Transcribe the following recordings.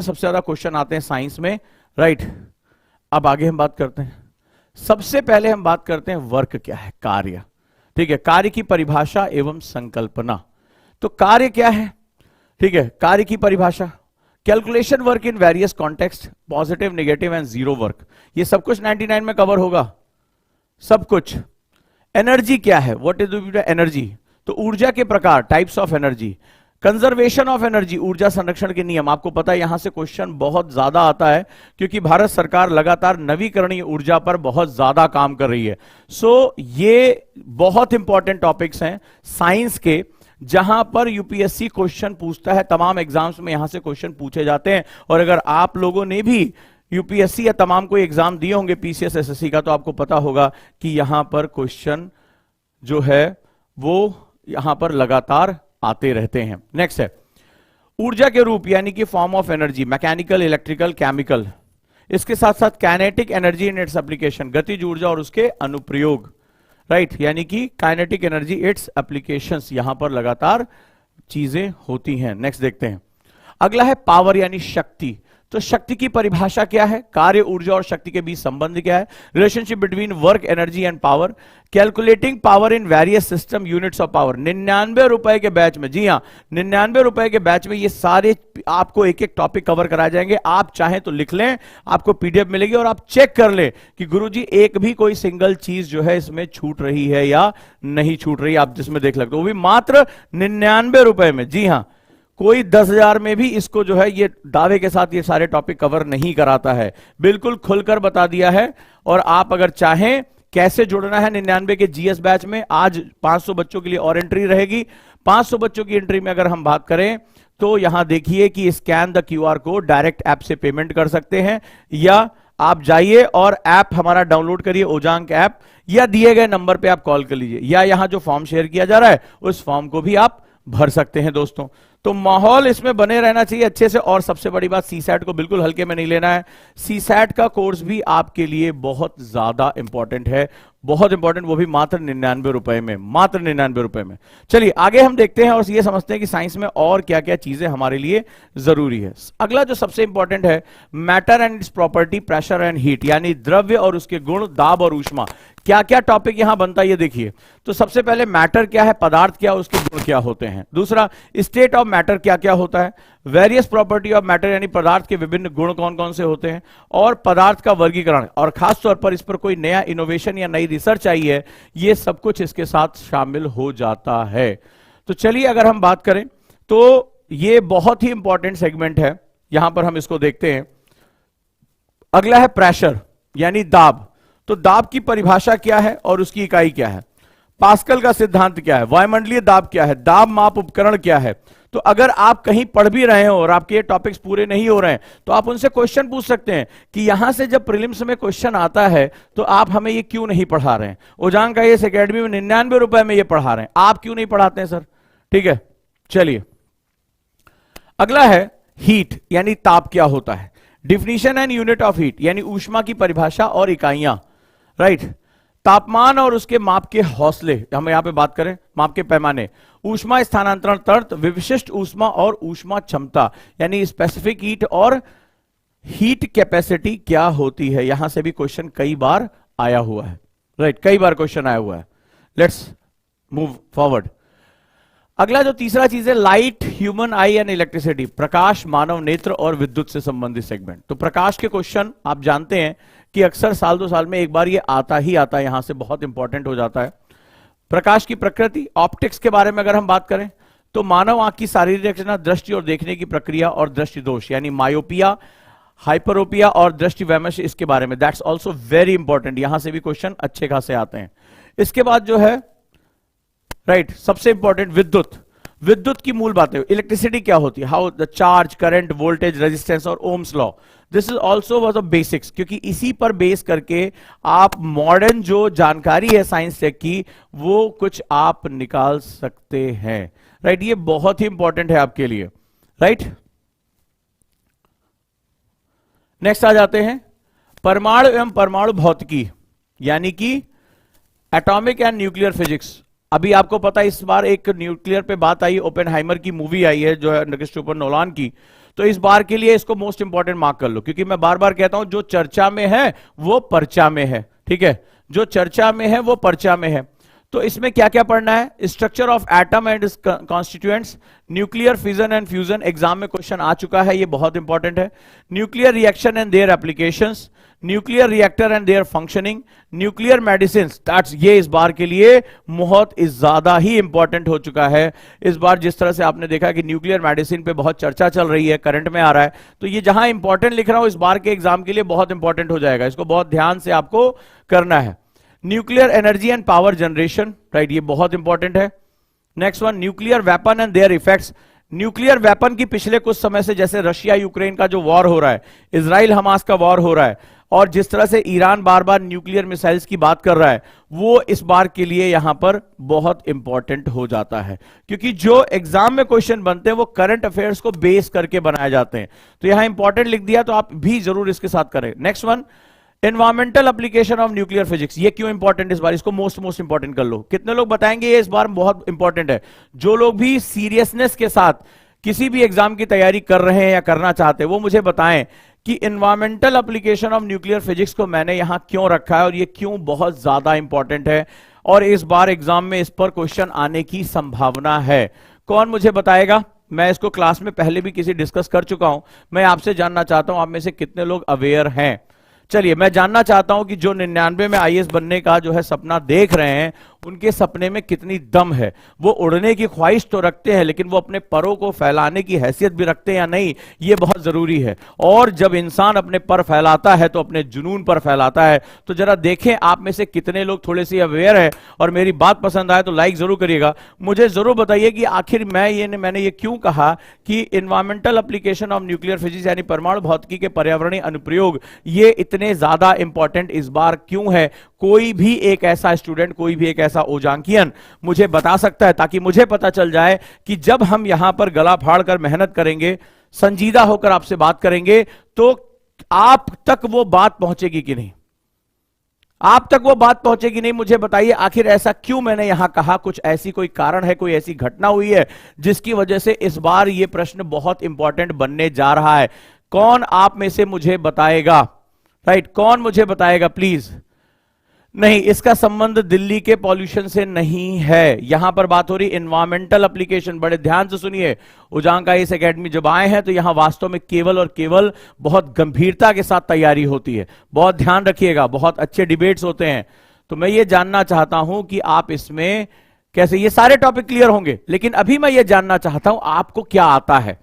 सबसे ज्यादा क्वेश्चन आते हैं साइंस में, राइट। अब आगे हम बात करते हैं, सबसे पहले हम बात करते हैं वर्क क्या है, कार्य। ठीक है, कार्य की परिभाषा एवं संकल्पना। तो कार्य क्या है, ठीक है, कार्य की परिभाषा, calculation work in various context, positive, negative and zero work. ये सब कुछ 99 में कवर होगा, सब कुछ। एनर्जी क्या है, व्हाट इज एनर्जी, तो ऊर्जा के प्रकार, types of energy. Conservation of energy, ऊर्जा संरक्षण के नियम। आपको पता है यहां से क्वेश्चन बहुत ज्यादा आता है क्योंकि भारत सरकार लगातार नवीकरणीय ऊर्जा पर बहुत ज्यादा काम कर रही है। सो ये बहुत इंपॉर्टेंट टॉपिक्स हैं साइंस के, जहां पर यूपीएससी क्वेश्चन पूछता है, तमाम एग्जाम्स में यहां से क्वेश्चन पूछे जाते हैं। और अगर आप लोगों ने भी यूपीएससी या तमाम कोई एग्जाम दिए होंगे पीसीएस एसएससी का, तो आपको पता होगा कि यहां पर क्वेश्चन जो है वो यहां पर लगातार आते रहते हैं। नेक्स्ट है ऊर्जा के रूप, यानी कि form of energy, mechanical, electrical, chemical. इसके साथ साथ kinetic energy in its application, गतिज ऊर्जा और उसके अनुप्रयोग, राइट, यानी कि काइनेटिक एनर्जी इट्स एप्लीकेशंस, यहां पर लगातार चीजें होती हैं। नेक्स्ट देखते हैं, अगला है पावर यानी शक्ति। तो शक्ति की परिभाषा क्या है, कार्य, ऊर्जा और शक्ति के बीच संबंध क्या है, relationship between work, energy and power, calculating power in various system units of power. 99 रुपए के बैच में, जी हां 99 रुपए के बैच में ये सारे आपको एक एक टॉपिक कवर कराए जाएंगे। आप चाहें तो लिख लें, आपको पीडीएफ मिलेगी और आप चेक कर लें कि गुरुजी एक भी कोई सिंगल चीज जो है इसमें छूट रही है या नहीं छूट रही, आप जिसमें देख सकते हो, वो भी मात्र 99 रुपए में। जी हां, कोई 10,000 में भी इसको जो है ये दावे के साथ ये सारे टॉपिक कवर नहीं कराता है, बिल्कुल खुलकर बता दिया है। और आप अगर चाहें कैसे जुड़ना है 99 के जीएस बैच में, आज 500 बच्चों के लिए और एंट्री रहेगी। 500 बच्चों की एंट्री में अगर हम बात करें तो यहां देखिए कि scan the QR code, direct app से पेमेंट कर सकते हैं, या आप जाइए और ऐप हमारा डाउनलोड करिए, ओजांक ऐप, या दिए गए नंबर पे आप कॉल कर लीजिए, या यहां जो फॉर्म शेयर किया जा रहा है उस फॉर्म को भी आप भर सकते हैं दोस्तों। तो माहौल इसमें बने रहना चाहिए अच्छे से। और सबसे बड़ी बात, सीसैट को बिल्कुल हल्के में नहीं लेना है। सीसैट का कोर्स भी आपके लिए बहुत ज्यादा इंपॉर्टेंट है, बहुत इंपॉर्टेंट, वो भी मात्र 99 रुपए में, मात्र 99 रुपए में। चलिए आगे हम देखते हैं और ये समझते हैं कि साइंस में और क्या क्या चीजें हमारे लिए जरूरी है। अगला जो सबसे इंपॉर्टेंट है, matter and it's property, pressure and heat, यानी द्रव्य और उसके गुण, दाब और ऊष्मा। क्या क्या टॉपिक यहां बनता है ये देखिए। तो सबसे पहले मैटर क्या है, पदार्थ क्या, उसके गुण क्या होते हैं। दूसरा, स्टेट ऑफ मैटर क्या क्या होता है, वेरियस प्रॉपर्टी ऑफ मैटर, यानी पदार्थ के विभिन्न गुण कौन कौन से होते हैं, और पदार्थ का वर्गीकरण, और खास तौर पर इस पर कोई नया इनोवेशन या नई रिसर्च आई है, ये सब कुछ इसके साथ शामिल हो जाता है। तो चलिए अगर हम बात करें तो ये बहुत ही इंपॉर्टेंट सेगमेंट है, यहां पर हम इसको देखते हैं। अगला है प्रेशर यानी दाब। तो दाब की परिभाषा क्या है और उसकी इकाई क्या है, पास्कल का सिद्धांत क्या है, वायुमंडलीय दाब क्या है, दाब माप उपकरण क्या है। तो अगर आप कहीं पढ़ भी रहे हो और आपके ये टॉपिक्स पूरे नहीं हो रहे हैं तो आप उनसे क्वेश्चन पूछ सकते हैं कि यहां से जब प्रीलिम्स में क्वेश्चन आता है तो आप हमें ये क्यों नहीं पढ़ा रहे हैं। ओजांक आईएएस एकेडमी में 99 रुपए में ये पढ़ा रहे हैं, आप क्यों नहीं पढ़ाते हैं सर। ठीक है, चलिए अगला है हीट यानी ताप क्या होता है, definition and unit of heat, यानी ऊष्मा की परिभाषा और इकाइयां, राइट। तापमान और उसके माप के हौसले, हम यहां पे बात करें माप के पैमाने, ऊष्मा स्थानांतरण तंत्र, विशिष्ट ऊष्मा और ऊष्मा क्षमता, यानी स्पेसिफिक हीट और हीट कैपेसिटी क्या होती है। यहां से भी क्वेश्चन कई बार आया हुआ है, राइट, कई बार क्वेश्चन आया हुआ है। Let's move forward. अगला जो तीसरा चीज है, light, human eye and electricity, प्रकाश, मानव नेत्र और विद्युत से संबंधित सेगमेंट। तो प्रकाश के क्वेश्चन आप जानते हैं कि अक्सर साल दो साल में एक बार ये आता ही आता है, यहां से बहुत इंपॉर्टेंट हो जाता है। प्रकाश की प्रकृति, ऑप्टिक्स के बारे में अगर हम बात करें तो मानव आंख की शारीरिक रचना, दृष्टि और देखने की प्रक्रिया और दृष्टि दोष, यानी मायोपिया, हाइपरोपिया और दृष्टि वैमनस्य, इसके बारे में, दैट्स ऑल्सो वेरी इंपॉर्टेंट, यहां से भी क्वेश्चन अच्छे खासे आते हैं। इसके बाद जो है, राइट, सबसे इंपॉर्टेंट विद्युत, विद्युत की मूल बातें, इलेक्ट्रिसिटी क्या होती है, how the charge, current, voltage, resistance और Ohm's law, this is also was a basics, क्योंकि इसी पर बेस करके आप मॉडर्न जो जानकारी है साइंस टेक की वो कुछ आप निकाल सकते हैं, राइट। ये बहुत ही इंपॉर्टेंट है आपके लिए, राइट। नेक्स्ट आ जाते हैं परमाणु एवं परमाणु भौतिकी, यानी कि एटॉमिक एंड न्यूक्लियर फिजिक्स। अभी आपको पता है इस बार एक न्यूक्लियर पे बात आई, ओपेनहाइमर की मूवी आई है जो है क्रिस्टोफर नोलान की, तो इस बार के लिए इसको मोस्ट इंपॉर्टेंट मार्क कर लो, क्योंकि मैं बार बार कहता हूं जो चर्चा में है वो पर्चा में है, ठीक है, जो चर्चा में है वो पर्चा में है। तो इसमें क्या क्या पढ़ना है? Structure of atom and constituents, nuclear fission and fusion, exam में क्वेश्चन आ चुका है, ये बहुत इंपॉर्टेंट है। Nuclear reaction and their applications, nuclear reactor and there functioning, nuclear medicine, that's ये इस बार के लिए बहुत ज्यादा ही इंपॉर्टेंट हो चुका है। इस बार जिस तरह से आपने देखा कि न्यूक्लियर मेडिसिन पे बहुत चर्चा चल रही है, करंट में आ रहा है, तो ये जहां इंपॉर्टेंट लिख रहा हूं इस बार के एग्जाम के लिए बहुत इंपॉर्टेंट हो जाएगा, इसको बहुत ध्यान से आपको करना है। Nuclear energy and power generation, right, ये बहुत इंपॉर्टेंट है। Next one, nuclear weapon and there effects. Nuclear weapon की पिछले कुछ समय से, जैसे रशिया यूक्रेन का जो वॉर हो रहा है, इजराइल हमास का वॉर हो रहा है, और जिस तरह से ईरान बार बार न्यूक्लियर मिसाइल्स की बात कर रहा है, वो इस बार के लिए यहां पर बहुत इंपॉर्टेंट हो जाता है, क्योंकि जो एग्जाम में क्वेश्चन बनते हैं वो करंट अफेयर्स को बेस करके बनाए जाते हैं। तो यहां इंपॉर्टेंट लिख दिया, तो आप भी जरूर इसके साथ करें। Next one, environmental application of nuclear physics, ये क्यों इंपॉर्टेंट इस बार, इसको मोस्ट इंपॉर्टेंट कर लो। कितने लोग बताएंगे ये इस बार बहुत इंपॉर्टेंट है? जो लोग भी सीरियसनेस के साथ किसी भी एग्जाम की तैयारी कर रहे हैं या करना चाहते हैं, वो मुझे बताएं कि environmental application of nuclear physics को मैंने यहां क्यों रखा है और ये क्यों बहुत ज्यादा इंपॉर्टेंट है, और इस बार एग्जाम में इस पर क्वेश्चन आने की संभावना है। कौन मुझे बताएगा? मैं इसको क्लास में पहले भी किसी डिस्कस कर चुका हूं, मैं आपसे जानना चाहता हूं आप में से कितने लोग अवेयर हैं। चलिए, मैं जानना चाहता हूं कि जो 99 में आईएएस बनने का जो है सपना देख रहे हैं, उनके सपने में कितनी दम है। वो उड़ने की ख्वाहिश तो रखते हैं, लेकिन वो अपने परों को फैलाने की हैसियत भी रखते हैं या नहीं, ये बहुत जरूरी है। और जब इंसान अपने पर फैलाता है तो अपने जुनून पर फैलाता है। तो जरा देखें आप में से कितने लोग थोड़े से अवेयर है, और मेरी बात पसंद आए तो लाइक जरूर करिएगा। मुझे जरूर बताइए कि आखिर मैंने ये क्यों कहा कि environmental application of nuclear physics यानी परमाणु भौतिकी के पर्यावरणीय अनुप्रयोग ये इतने ज्यादा इंपॉर्टेंट इस बार क्यों है। कोई भी एक ऐसा स्टूडेंट, कोई भी एक ऐसा ओजांकियन मुझे बता सकता है, ताकि मुझे पता चल जाए कि जब हम यहां पर गला फाड़कर मेहनत करेंगे, संजीदा होकर आपसे बात करेंगे, तो आप तक वो बात पहुंचेगी कि नहीं, आप तक वो बात पहुंचेगी नहीं। मुझे बताइए आखिर ऐसा क्यों मैंने यहां कहा, कुछ ऐसी कोई कारण है, कोई ऐसी घटना हुई है जिसकी वजह से इस बार ये प्रश्न बहुत इंपॉर्टेंट बनने जा रहा है। कौन आप में से मुझे बताएगा? राइट, कौन मुझे बताएगा प्लीज? नहीं, इसका संबंध दिल्ली के पॉल्यूशन से नहीं है। यहां पर बात हो रही एनवायरमेंटल एप्लीकेशन। बड़े ध्यान से सुनिए, उजांग आईएएस एकेडमी जब आए हैं तो यहां वास्तव में केवल और केवल बहुत गंभीरता के साथ तैयारी होती है। बहुत ध्यान रखिएगा, बहुत अच्छे डिबेट्स होते हैं। तो मैं ये जानना चाहता हूं कि आप इसमें कैसे, ये सारे टॉपिक क्लियर होंगे, लेकिन अभी मैं ये जानना चाहता हूं आपको क्या आता है,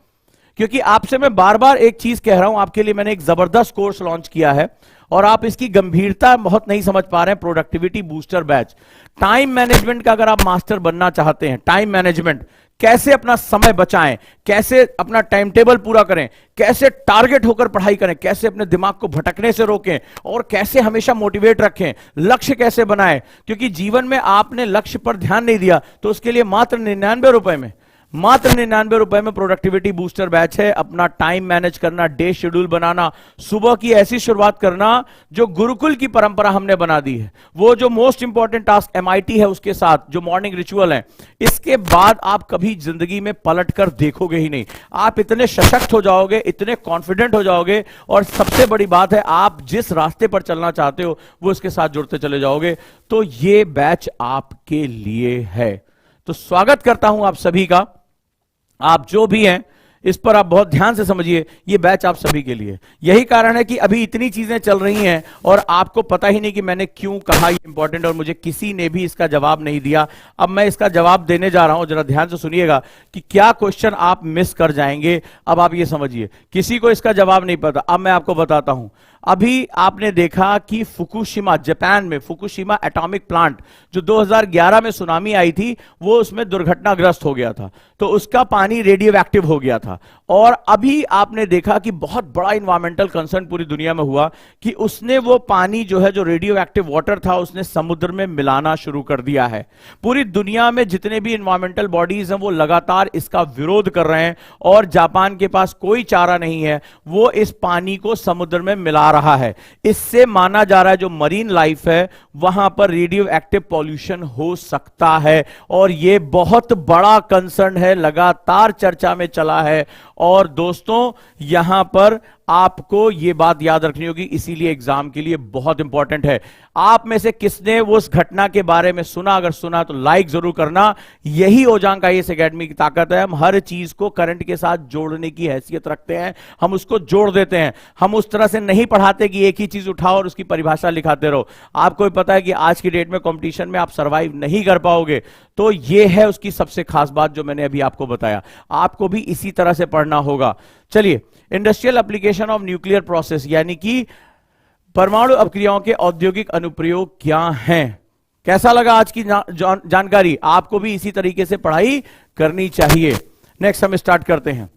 क्योंकि आपसे मैं बार बार एक चीज कह रहा हूं, आपके लिए मैंने एक जबरदस्त कोर्स लॉन्च किया है और आप इसकी गंभीरता बहुत नहीं समझ पा रहे हैं। Productivity booster batch, time management का अगर आप मास्टर बनना चाहते हैं, टाइम मैनेजमेंट, कैसे अपना समय बचाएं, कैसे अपना टाइम टेबल पूरा करें, कैसे टारगेट होकर पढ़ाई करें, कैसे अपने दिमाग को भटकने से रोकें, और कैसे हमेशा मोटिवेट रखें, लक्ष्य कैसे बनाएं। क्योंकि जीवन में आपने लक्ष्य पर ध्यान नहीं दिया तो उसके लिए मात्र 99 रुपए में, मात्र 99 रुपए में प्रोडक्टिविटी बूस्टर बैच है। अपना टाइम मैनेज करना, डे शेड्यूल बनाना, सुबह की ऐसी शुरुआत करना जो गुरुकुल की परंपरा हमने बना दी है, वो जो मोस्ट इंपॉर्टेंट टास्क एमआईटी है उसके साथ जो मॉर्निंग रिचुअल है, इसके बाद आप कभी जिंदगी में पलट कर देखोगे ही नहीं। आप इतने सशक्त हो जाओगे, इतने कॉन्फिडेंट हो जाओगे, और सबसे बड़ी बात है आप जिस रास्ते पर चलना चाहते हो वो इसके साथ जुड़ते चले जाओगे। तो ये बैच आपके लिए है। तो स्वागत करता हूं आप सभी का। आप जो भी हैं इस पर आप बहुत ध्यान से समझिए, ये बैच आप सभी के लिए। यही कारण है कि अभी इतनी चीजें चल रही हैं और आपको पता ही नहीं कि मैंने क्यों कहा ये इंपॉर्टेंट, और मुझे किसी ने भी इसका जवाब नहीं दिया। अब मैं इसका जवाब देने जा रहा हूं, जरा ध्यान से सुनिएगा कि क्या क्वेश्चन आप मिस कर जाएंगे। अब आप ये समझिए, किसी को इसका जवाब नहीं पता, अब मैं आपको बताता हूं। अभी आपने देखा कि फुकुशिमा, जापान में फुकुशिमा एटॉमिक प्लांट, जो 2011 में सुनामी आई थी, वो उसमें दुर्घटनाग्रस्त हो गया था, तो उसका पानी रेडियो एक्टिव हो गया था। और अभी आपने देखा कि बहुत बड़ा इन्वायरमेंटल कंसर्न पूरी दुनिया में हुआ कि उसने वो पानी जो है, जो रेडियो एक्टिव वाटर था, उसने समुद्र में मिलाना शुरू कर दिया है। पूरी दुनिया में जितने भी इन्वायरमेंटल बॉडीज हैं वो लगातार इसका विरोध कर रहे हैं, और जापान के पास कोई चारा नहीं है, वो इस पानी को समुद्र में मिला रहा है। इससे माना जा रहा है जो मरीन लाइफ है वहां पर रेडियो एक्टिव पॉल्यूशन हो सकता है, और यह बहुत बड़ा कंसर्न है, लगातार चर्चा में चला है। और दोस्तों यहां पर आपको यह बात याद रखनी होगी, इसीलिए एग्जाम के लिए बहुत इंपॉर्टेंट है। आप में से किसने वो उस घटना के बारे में सुना? अगर सुना तो लाइक जरूर करना। यही ओजांग आईएएस एकेडमी की ताकत है, हम हर चीज को करंट के साथ जोड़ने की हैसियत रखते हैं, हम उसको जोड़ देते हैं। हम उस तरह से नहीं पढ़ाते कि एक ही चीज उठाओ और उसकी परिभाषा लिखाते रहो। आपको भी पता है कि आज की डेट में कंपटीशन में आप सर्वाइव नहीं कर पाओगे, तो यह है उसकी सबसे खास बात जो मैंने अभी आपको बताया। आपको भी इसी तरह से पढ़ना होगा। चलिए, industrial application of nuclear process, यानी कि परमाणु अपक्रियाओं के औद्योगिक अनुप्रयोग क्या हैं? कैसा लगा आज की जानकारी? आपको भी इसी तरीके से पढ़ाई करनी चाहिए। नेक्स्ट हम स्टार्ट करते हैं।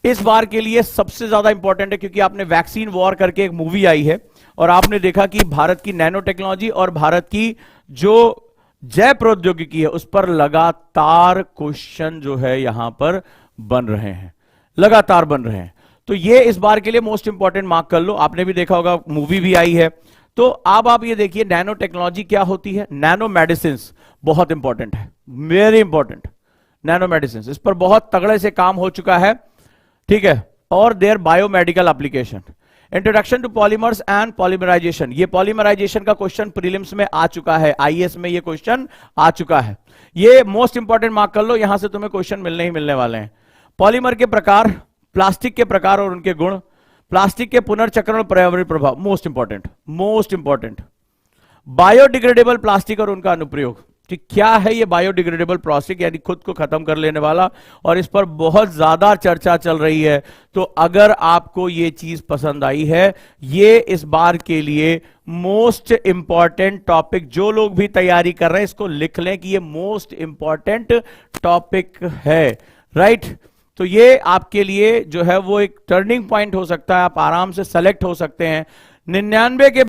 इस बार के लिए सबसे ज्यादा इंपॉर्टेंट है, क्योंकि आपने वैक्सीन वॉर करके एक मूवी आई है और आपने देखा कि भारत की नैनो टेक्नोलॉजी और भारत की जो जैव प्रौद्योगिकी है उस पर लगातार क्वेश्चन जो है यहां पर बन रहे हैं, लगातार बन रहे हैं। तो ये इस बार के लिए मोस्ट इंपॉर्टेंट मार्क कर लो। आपने भी देखा होगा, मूवी भी आई है। तो अब आप ये देखिए, नैनो टेक्नोलॉजी क्या होती है? नैनो मेडिसिन बहुत इंपॉर्टेंट है, वेरी इंपॉर्टेंट। नैनो मेडिसिन, इस पर बहुत तगड़े से काम हो चुका है, ठीक है। और there biomedical application, introduction to polymers and polymerization, ये पॉलीमराइजेशन का क्वेश्चन प्रीलिम्स में आ चुका है, आईएएस में ये क्वेश्चन आ चुका है। ये मोस्ट इंपॉर्टेंट मार्क कर लो, यहां से तुम्हें क्वेश्चन मिलने ही मिलने वाले हैं। पॉलीमर के प्रकार, प्लास्टिक के प्रकार और उनके गुण, प्लास्टिक के पुनर्चक्रण और पर्यावरणीय प्रभाव, most important, most important. Biodegradable plastic और उनका अनुप्रयोग, कि क्या है ये बायोडिग्रेडेबल प्लास्टिक, यानी खुद को खत्म कर लेने वाला, और इस पर बहुत ज्यादा चर्चा चल रही है। तो अगर आपको ये चीज पसंद आई है, ये इस बार के लिए मोस्ट इंपॉर्टेंट टॉपिक, जो लोग भी तैयारी कर रहे हैं इसको लिख लें कि ये मोस्ट इंपॉर्टेंट टॉपिक है, राइट। तो ये आपके लिए जो है वो एक टर्निंग पॉइंट हो सकता है, आप आराम से सेलेक्ट हो सकते हैं। 99 के